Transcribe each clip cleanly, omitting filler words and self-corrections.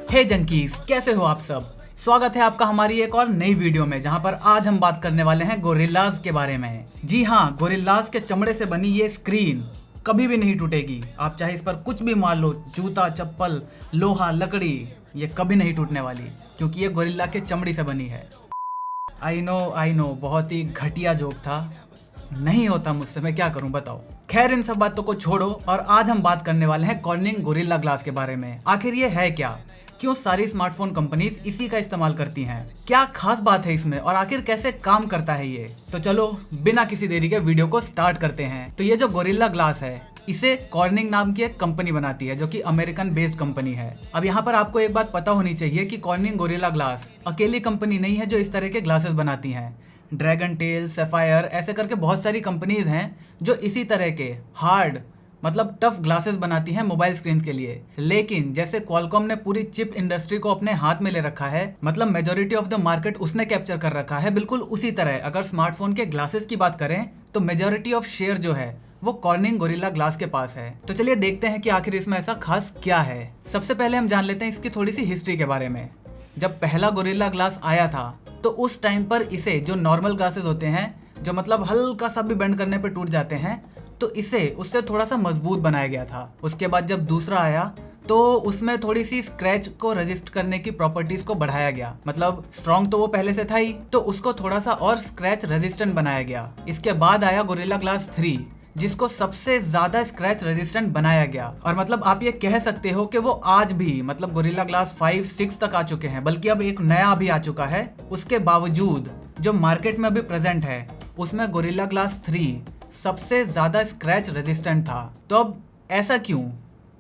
हे junkies, कैसे हो आप सब। स्वागत है आपका हमारी एक और नई वीडियो में, जहां पर आज हम बात करने वाले हैं गोरिल्लाज के बारे में। जी हाँ, गोरिल्लाज के चमड़े से बनी ये स्क्रीन कभी भी नहीं टूटेगी। आप चाहे इस पर कुछ भी मार लो, जूता, चप्पल, लोहा, लकड़ी, ये कभी नहीं टूटने वाली, क्योंकि ये गोरिल्ला के चमड़ी से बनी है। आई नो, बहुत ही घटिया जोक था, नहीं होता मुझसे, मैं क्या करूं बताओ। खैर, इन सब बातों को छोड़ो और आज हम बात करने वाले हैं कॉर्निंग गोरिल्ला ग्लास के बारे में। आखिर ये है क्या, क्यों सारी स्मार्टफोन कंपनीज इसी का इस्तेमाल करती हैं, क्या खास बात है इसमें और आखिर कैसे काम करता है ये। तो चलो बिना किसी देरी के वीडियो को स्टार्ट करते हैं। तो ये जो गोरिल्ला ग्लास है, इसे कॉर्निंग नाम की एक कंपनी बनाती है, जो कि अमेरिकन बेस्ड कंपनी है। अब यहाँ पर आपको एक बात पता होनी चाहिए कि कॉर्निंग गोरिल्ला ग्लास अकेली कंपनी नहीं है जो इस तरह के ग्लासेस बनाती हैं। ड्रैगन टेल, सैफायर, ऐसे करके बहुत सारी कंपनीज हैं जो इसी तरह के हार्ड मतलब टफ ग्लासेस बनाती हैं मोबाइल स्क्रीन के लिए। लेकिन जैसे क्वालकॉम ने पूरी चिप इंडस्ट्री को अपने हाथ में ले रखा है, मतलब मेजॉरिटी ऑफ द मार्केट उसने कैप्चर कर रखा है, बिल्कुल उसी तरह अगर स्मार्टफोन के ग्लासेस की बात करें तो मेजॉरिटी ऑफ शेयर जो है वो कॉर्निंग गोरिल्ला ग्लास के पास है। तो चलिए देखते हैं कि आखिर इसमें ऐसा खास क्या है। सबसे पहले हम जान लेते हैं इसकी थोड़ी सी हिस्ट्री के बारे में। जब पहला गोरिल्ला ग्लास आया था तो उस टाइम पर इसे, जो नॉर्मल ग्लासेस होते हैं जो मतलब हल्का सा भी बेंड करने पे टूट जाते हैं, तो इसे उससे थोड़ा सा मजबूत बनाया गया था। उसके बाद जब दूसरा आया तो उसमें थोड़ी सी स्क्रैच को रेजिस्ट करने की प्रॉपर्टीज को बढ़ाया गया। मतलब स्ट्रॉन्ग तो वो पहले से था ही, तो उसको थोड़ा सा और स्क्रैच रेजिस्टेंट बनाया गया। इसके बाद आया गोरिल्ला ग्लास 3, जिसको सबसे ज्यादा स्क्रैच रेजिस्टेंट बनाया गया। और मतलब आप ये कह सकते हो कि वो आज भी मतलब गोरिल्ला ग्लास 5, 6 तक आ चुके हैं, बल्कि अब एक नया भी आ चुका है। उसके बावजूद जो मार्केट में अभी प्रेजेंट है उसमें गोरिल्ला ग्लास 3 सबसे ज्यादा स्क्रैच रेजिस्टेंट था। तो अब ऐसा क्यों?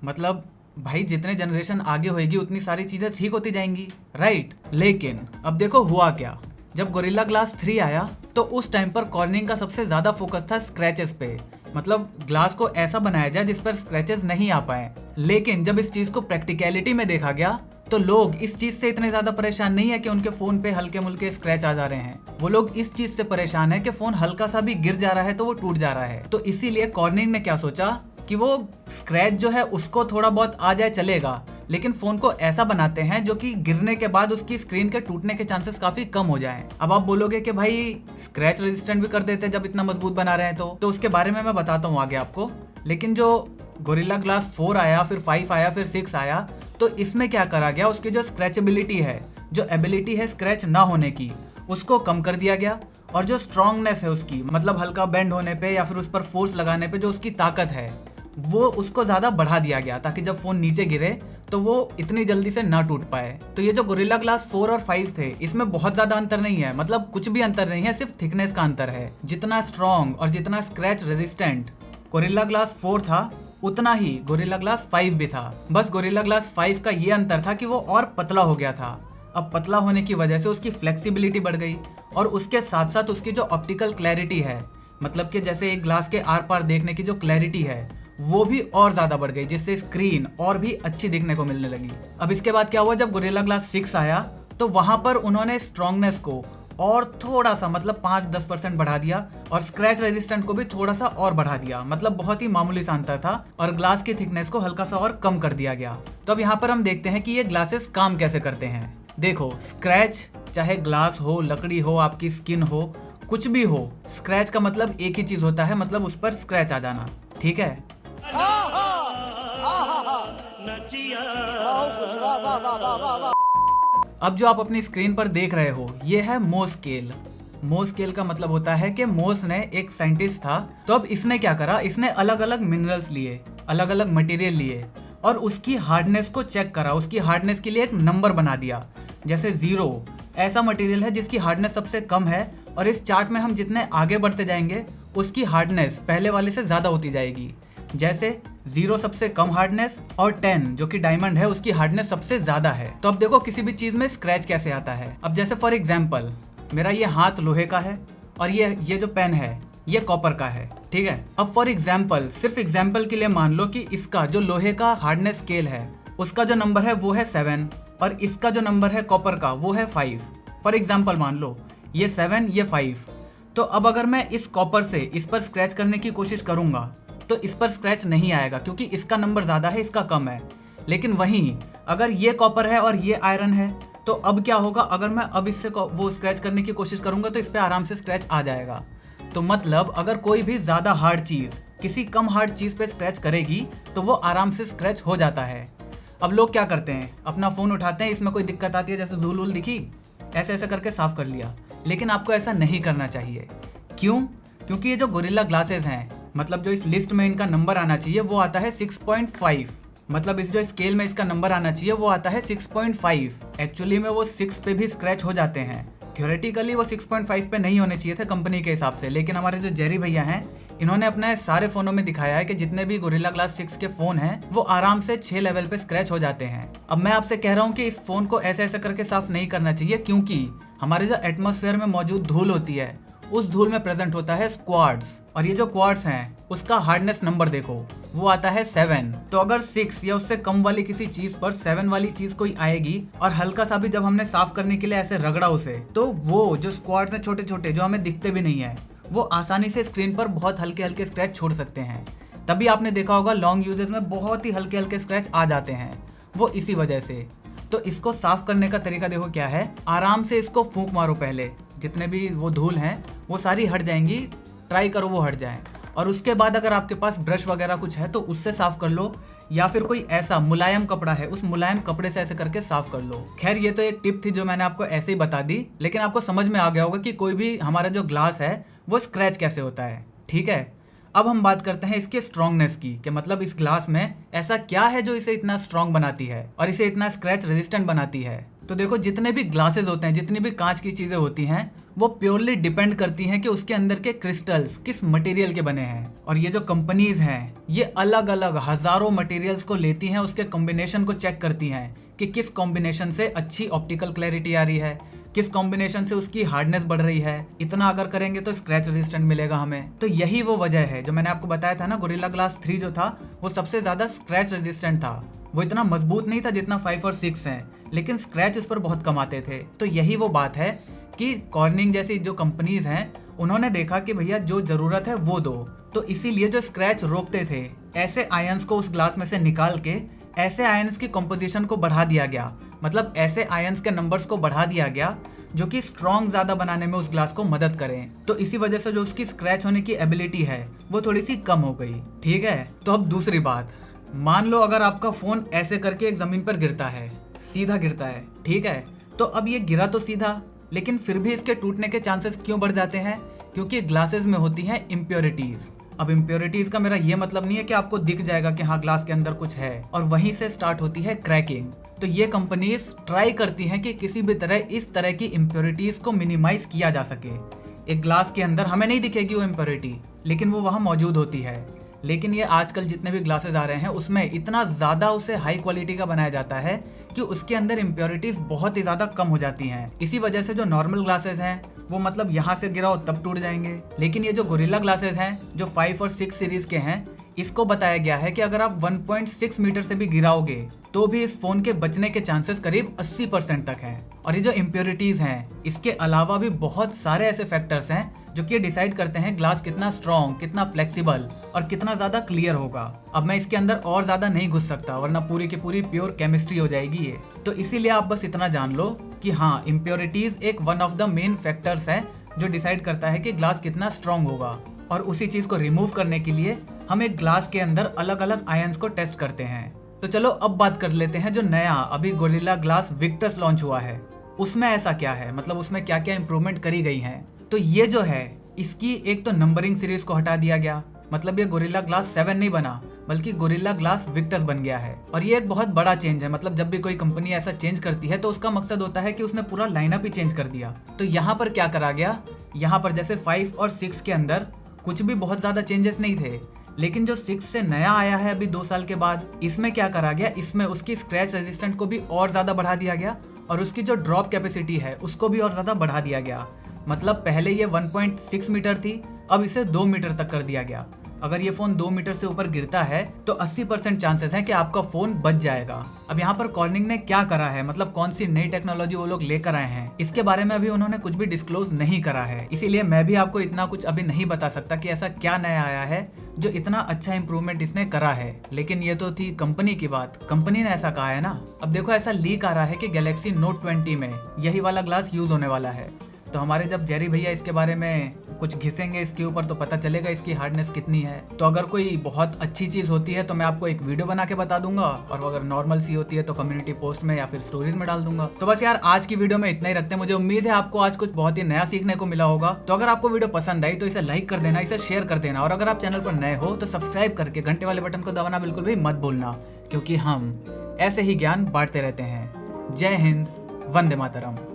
मतलब भाई, जितने जनरेशन आगे होएगी उतनी सारी चीजें ठीक होती जाएंगी, राइट। लेकिन अब देखो हुआ क्या। जब गोरिल्ला ग्लास 3 आया तो उस टाइम पर कॉर्निंग का सबसे ज्यादा फोकस था स्क्रैचेस पे, मतलब ग्लास को ऐसा बनाया जाए जिस पर स्क्रैचेस नहीं आ पाए। लेकिन जब इस चीज को प्रैक्टिकलिटी में देखा गया तो लोग इस चीज से इतने ज्यादा परेशान नहीं है कि उनके फोन पे हल्के मुल्के स्क्रैच आ जा रहे हैं। वो लोग इस चीज से परेशान है कि फोन हल्का सा भी गिर जा रहा है तो वो टूट जा रहा है। तो इसीलिए कॉर्निंग ने क्या सोचा कि वो स्क्रैच जो है उसको थोड़ा बहुत आ जाए चलेगा, लेकिन फोन को ऐसा बनाते हैं जो कि गिरने के बाद उसकी स्क्रीन के टूटने के चांसेस काफी कम हो जाएं। अब आप बोलोगे कि भाई स्क्रैच रेजिस्टेंट भी कर देते जब इतना मजबूत बना रहे हैं तो उसके बारे में मैं बताता हूँ आगे आपको। लेकिन जो गोरिल्ला ग्लास 4 आया, फिर 5 आया, फिर 6 आया, तो इसमें क्या करा गया, उसकी जो स्क्रैचेबिलिटी है, जो एबिलिटी है स्क्रैच ना होने की, उसको कम कर दिया गया। और जो स्ट्रॉन्गनेस है उसकी, मतलब हल्का बेंड होने पे या फिर उस पर फोर्स लगाने पे जो उसकी ताकत है, वो उसको ज्यादा बढ़ा दिया गया, ताकि जब फोन नीचे गिरे तो वो इतनी जल्दी से ना टूट पाए। तो ये जो गोरिल्ला ग्लास 4 और 5 थे, इसमें बहुत ज्यादा अंतर नहीं है, मतलब कुछ भी अंतर नहीं है, सिर्फ थिकनेस का अंतर है। जितना स्ट्रॉन्ग और जितना स्क्रैच रेजिस्टेंट गोरिल्ला ग्लास 4 था, उतना ही गोरिल्ला ग्लास 5 भी था। बस गोरिल्ला ग्लास 5 का ये अंतर था कि वो और पतला हो गया था। अब पतला होने की वजह से उसकी फ्लेक्सिबिलिटी बढ़ गई, और उसके साथ साथ उसकी जो ऑप्टिकल क्लैरिटी है, मतलब कि जैसे एक ग्लास के आर पार देखने की जो क्लैरिटी है, वो भी और ज्यादा बढ़ गई, जिससे स्क्रीन और भी अच्छी दिखने को मिलने लगी। अब इसके बाद क्या हुआ, जब गोरिल्ला ग्लास 6 आया तो वहां पर उन्होंने स्ट्रॉन्गनेस को और थोड़ा सा मतलब 5-10% बढ़ा दिया, और स्क्रैच रेजिस्टेंट को भी थोड़ा सा और बढ़ा दिया, मतलब बहुत ही मामूली सा अंतर था, और ग्लास की थिकनेस को हल्का सा और कम कर दिया गया। तो अब यहाँ पर हम देखते हैं कि ये ग्लासेस काम कैसे करते हैं। देखो, स्क्रैच चाहे ग्लास हो, लकड़ी हो, आपकी स्किन हो, कुछ भी हो, स्क्रैच का मतलब एक ही चीज होता है, मतलब उस पर स्क्रैच आ जाना, ठीक है। अब जो आप अपनी स्क्रीन पर देख रहे हो, ये है मोस स्केल। मोस स्केल का मतलब होता है कि मोस ने, एक साइंटिस्ट था, तो अब इसने क्या करा, इसने अलग अलग मिनरल्स लिए, अलग अलग मटेरियल लिए, और उसकी हार्डनेस को चेक करा। उसकी हार्डनेस के लिए एक नंबर बना दिया, जैसे 0 ऐसा मटेरियल है जिसकी हार्डनेस सबसे कम है, और इस चार्ट में हम जितने आगे बढ़ते जाएंगे उसकी हार्डनेस पहले वाले से ज्यादा होती जाएगी। जैसे 0 सबसे कम हार्डनेस, और 10 जो कि डायमंड है उसकी हार्डनेस सबसे ज्यादा है। तो अब देखो किसी भी चीज में स्क्रैच कैसे आता है। अब जैसे फॉर एग्जाम्पल, मेरा ये हाथ लोहे का है और ये जो पेन है ये कॉपर का है, ठीक है। अब फॉर एग्जाम्पल, सिर्फ एग्जाम्पल के लिए मान लो कि इसका जो लोहे का हार्डनेस स्केल है उसका जो नंबर है वो है 7, और इसका जो नंबर है कॉपर का वो है 5। फॉर एग्जाम्पल मान लो ये 7 ये 5। तो अब अगर मैं इस कॉपर से इस पर स्क्रैच करने की कोशिश करूंगा तो इस पर स्क्रैच नहीं आएगा क्योंकि इसका नंबर ज़्यादा है, इसका कम है। लेकिन वहीं अगर ये कॉपर है और ये आयरन है तो अब क्या होगा, अगर मैं अब इससे वो स्क्रैच करने की कोशिश करूंगा तो इस पर आराम से स्क्रैच आ जाएगा। तो मतलब अगर कोई भी ज़्यादा हार्ड चीज़ किसी कम हार्ड चीज़ पे स्क्रैच करेगी तो वो आराम से स्क्रैच हो जाता है। अब लोग क्या करते हैं, अपना फ़ोन उठाते हैं, इसमें कोई दिक्कत आती है जैसे धूल वूल दिखी, ऐसे ऐसे करके साफ़ कर लिया। लेकिन आपको ऐसा नहीं करना चाहिए। क्यों? क्योंकि ये जो गोरिल्ला ग्लासेस हैं, मतलब जो इस लिस्ट में इनका नंबर आना चाहिए वो आता है 6.5, मतलब इस जो स्केल में इसका नंबर आना चाहिए वो आता है 6.5। एक्चुअली में वो 6 पे भी स्क्रैच हो जाते हैं। थ्योरेटिकली वो 6.5 पे नहीं होने चाहिए थे कंपनी के हिसाब से, लेकिन हमारे जो जेरी भैया हैं इन्होंने अपने सारे फ़ोनों में दिखाया है कि जितने भी गोरिल्ला ग्लास 6 के फ़ोन हैं वो आराम से 6 लेवल पे स्क्रैच हो जाते हैं। अब मैं आपसे कह रहा हूँ कि इस फ़ोन को ऐसे ऐसे करके साफ नहीं करना चाहिए, क्योंकि हमारे जो एटमॉस्फेयर में मौजूद धूल होती है उस धूल में प्रेजेंट होता है क्वार्ट्स, और ये जो क्वार्ट्स हैं उसका हार्डनेस नंबर देखो वो आता है 7। तो अगर 6 या उससे कम वाली किसी चीज पर 7 वाली चीज कोई आएगी और हल्का सा भी जब हमने साफ करने के लिए ऐसे रगड़ा उसे, तो वो जो क्वार्ट्स हैं छोटे छोटे जो हमें दिखते भी नहीं है वो आसानी से स्क्रीन पर बहुत हल्के हल्के स्क्रैच छोड़ सकते हैं। तभी आपने देखा होगा लॉन्ग यूजेस में बहुत ही हल्के हल्के स्क्रैच आ जाते हैं, वो इसी वजह से। तो इसको साफ करने का तरीका देखो क्या है, आराम से इसको फूंक मारो, पहले जितने भी वो धूल हैं वो सारी हट जाएंगी, ट्राई करो वो हट जाएं। और उसके बाद अगर आपके पास ब्रश वगैरह कुछ है तो उससे साफ कर लो, या फिर कोई ऐसा मुलायम कपड़ा है उस मुलायम कपड़े से ऐसे करके साफ कर लो। खैर ये तो एक टिप थी जो मैंने आपको ऐसे ही बता दी, लेकिन आपको समझ में आ गया होगा कि कोई भी हमारा जो ग्लास है वो स्क्रैच कैसे होता है। ठीक है, अब हम बात करते हैं इसके स्ट्रॉन्गनेस की, कि मतलब इस ग्लास में ऐसा क्या है जो इसे इतना स्ट्रॉन्ग बनाती है और इसे इतना स्क्रैच रेजिस्टेंट बनाती है। तो देखो, जितने भी ग्लासेस होते हैं, जितनी भी कांच की चीजें होती हैं, वो प्योरली डिपेंड करती हैं कि उसके अंदर के क्रिस्टल्स किस मटेरियल के बने हैं। और ये जो कंपनीज हैं ये अलग अलग हजारों मटेरियल्स को लेती हैं, उसके कॉम्बिनेशन को चेक करती हैं कि किस कॉम्बिनेशन से अच्छी ऑप्टिकल क्लैरिटी आ रही है, किस कॉम्बिनेशन से उसकी हार्डनेस बढ़ रही है, इतना अगर करेंगे तो स्क्रैच रेजिस्टेंट मिलेगा हमें। तो यही वो वजह है जो मैंने आपको बताया था ना, गोरिल्ला ग्लास 3 जो था वो सबसे ज्यादा स्क्रैच रेजिस्टेंट था। वो इतना मजबूत नहीं था जितना 5 और 6 हैं, लेकिन स्क्रैच उस पर बहुत कम आते थे। तो यही वो बात है कि कॉर्निंग जैसी जो कंपनीज हैं उन्होंने देखा कि भैया जो जरूरत है वो दो, तो इसीलिए जो स्क्रैच रोकते थे ऐसे आयंस को उस ग्लास में से निकाल के ऐसे आयंस की कंपोजिशन को बढ़ा दिया गया, मतलब ऐसे आयंस के नंबर्स को बढ़ा दिया गया जो कि स्ट्रॉन्ग ज्यादा बनाने में उस ग्लास को मदद करें। तो इसी वजह से जो उसकी स्क्रैच होने की एबिलिटी है वो थोड़ी सी कम हो गई। ठीक है, तो अब दूसरी बात, मान लो अगर आपका फोन ऐसे करके एक जमीन पर गिरता है, सीधा गिरता है, ठीक है, तो अब ये गिरा तो सीधा, लेकिन फिर भी इसके टूटने के चांसेस क्यों बढ़ जाते हैं? क्योंकि ग्लासेस में होती हैं इम्प्योरिटीज। अब इम्प्योरिटीज का मेरा ये मतलब नहीं है कि आपको दिख जाएगा कि हाँ ग्लास के अंदर कुछ है, और वहीं से स्टार्ट होती है क्रैकिंग। तो ये कंपनीज ट्राई करती हैं कि किसी भी तरह इस तरह की इम्प्योरिटीज को मिनिमाइज किया जा सके। एक ग्लास के अंदर हमें नहीं दिखेगी वो इम्प्योरिटी, लेकिन वो वहाँ मौजूद होती है। लेकिन ये आजकल जितने भी ग्लासेस आ रहे हैं उसमें इतना ज़्यादा उसे हाई क्वालिटी का बनाया जाता है कि उसके अंदर इम्प्योरिटीज बहुत ही ज़्यादा कम हो जाती हैं। इसी वजह से जो नॉर्मल ग्लासेस हैं वो मतलब यहाँ से गिराओ तब टूट जाएंगे, लेकिन ये जो गोरिल्ला ग्लासेस हैं जो 5 और 6 सीरीज के हैं, इसको बताया गया है कि अगर आप 1.6 मीटर से भी गिराओगे तो भी इस फोन के बचने के चांसेस करीब 80% तक हैं। और ये जो इम्प्योरिटीज हैं इसके अलावा भी बहुत सारे ऐसे फैक्टर्स हैं जो कि डिसाइड करते हैं ग्लास कितना स्ट्रॉन्ग, कितना फ्लेक्सिबल और कितना ज्यादा क्लियर होगा। अब मैं इसके अंदर और ज्यादा नहीं घुस सकता वरना पूरी की पूरी प्योर केमिस्ट्री हो जाएगी ये। तो इसीलिए आप बस इतना जान लो कि हाँ, इम्प्योरिटीज एक one of the main factors है जो डिसाइड करता है कि ग्लास कितना स्ट्रॉन्ग होगा। और उसी चीज को रिमूव करने के लिए हम एक ग्लास के अंदर अलग अलग आयंस को टेस्ट करते हैं। तो चलो अब बात कर लेते हैं जो नया अभी गोरिल्ला ग्लास विक्टस लॉन्च हुआ है उसमें ऐसा क्या है, मतलब उसमें क्या क्या इंप्रूवमेंट करी गई हैं। तो ये जो है इसकी एक तो नंबरिंग सीरीज को हटा दिया गया, मतलब ये गोरिल्ला ग्लास 7 नहीं बना बल्कि गोरिल्ला ग्लास विक्टस बन गया है। और ये एक बहुत बड़ा चेंज है, मतलब जब भी कोई कंपनी ऐसा चेंज करती है तो उसका मकसद होता है कि उसने पूरा लाइनअप ही चेंज कर दिया। तो यहाँ पर क्या करा गया, यहाँ पर जैसे 5 और 6 के अंदर कुछ भी बहुत ज्यादा चेंजेस नहीं थे, लेकिन जो 6 से नया आया है अभी 2 साल के बाद, इसमें क्या करा गया, इसमें उसकी स्क्रैच रेजिस्टेंट को भी और ज्यादा बढ़ा दिया गया और उसकी जो ड्रॉप कैपेसिटी है उसको भी और ज्यादा बढ़ा दिया गया। मतलब पहले ये 1.6 मीटर थी, अब इसे 2 मीटर तक कर दिया गया। अगर ये फोन 2 मीटर से ऊपर गिरता है तो 80% चांसेस है कि आपका फोन बच जाएगा। अब यहाँ पर कॉर्निंग ने क्या करा है, मतलब कौन सी नई टेक्नोलॉजी वो लोग लेकर आए हैं, इसके बारे में अभी उन्होंने कुछ भी डिस्क्लोज नहीं करा है। इसीलिए मैं भी आपको इतना कुछ अभी नहीं बता सकता कि ऐसा क्या नया आया है जो इतना अच्छा इंप्रूवमेंट इसने करा है। लेकिन ये तो थी कंपनी की बात, कंपनी ने ऐसा कहा है ना। अब देखो ऐसा लीक आ रहा है कि गैलेक्सी नोट 20 में यही वाला ग्लास यूज होने वाला है। तो हमारे जब जेरी भैया इसके बारे में कुछ घिसेंगे इसके ऊपर तो पता चलेगा इसकी हार्डनेस कितनी है। तो अगर कोई बहुत अच्छी चीज होती है तो मैं आपको एक वीडियो बना के बता दूंगा, और अगर नॉर्मल सी होती है तो कम्युनिटी पोस्ट में या फिर स्टोरीज में डाल दूंगा। तो बस यार आज की वीडियो में इतना ही रखते हैं। मुझे उम्मीद है आपको आज कुछ बहुत ही नया सीखने को मिला होगा। तो अगर आपको वीडियो पसंद आई तो इसे लाइक कर देना, इसे शेयर कर देना, और अगर आप चैनल पर नए हो तो सब्सक्राइब करके घंटे वाले बटन को दबाना बिल्कुल भी मत भूलना, क्योंकि हम ऐसे ही ज्ञान बांटते रहते हैं। जय हिंद, वंदे मातरम।